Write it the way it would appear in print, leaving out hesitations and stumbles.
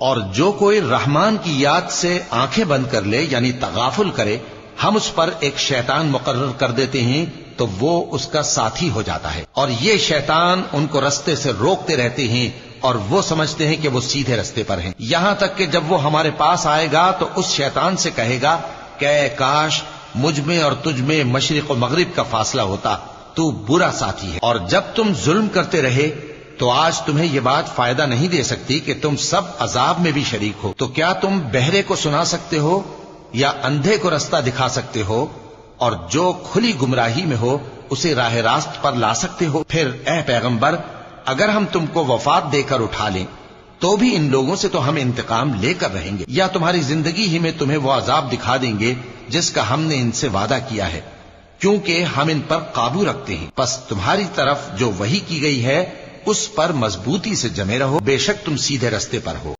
اور جو کوئی رحمان کی یاد سے آنکھیں بند کر لے یعنی تغافل کرے، ہم اس پر ایک شیطان مقرر کر دیتے ہیں تو وہ اس کا ساتھی ہو جاتا ہے، اور یہ شیطان ان کو رستے سے روکتے رہتے ہیں اور وہ سمجھتے ہیں کہ وہ سیدھے رستے پر ہیں، یہاں تک کہ جب وہ ہمارے پاس آئے گا تو اس شیطان سے کہے گا کہ کاش مجھ میں اور تجھ میں مشرق و مغرب کا فاصلہ ہوتا، تو برا ساتھی ہے۔ اور جب تم ظلم کرتے رہے تو آج تمہیں یہ بات فائدہ نہیں دے سکتی کہ تم سب عذاب میں بھی شریک ہو، تو کیا تم بہرے کو سنا سکتے ہو یا اندھے کو رستہ دکھا سکتے ہو، اور جو کھلی گمراہی میں ہو اسے راہ راست پر لا سکتے ہو؟ پھر اے پیغمبر، اگر ہم تم کو وفات دے کر اٹھا لیں تو بھی ان لوگوں سے تو ہم انتقام لے کر رہیں گے، یا تمہاری زندگی ہی میں تمہیں وہ عذاب دکھا دیں گے جس کا ہم نے ان سے وعدہ کیا ہے، کیونکہ ہم ان پر قابو رکھتے ہیں۔ پس تمہاری طرف جو وحی کی گئی ہے اس پر مضبوطی سے جمے رہو، بے شک تم سیدھے رستے پر ہو۔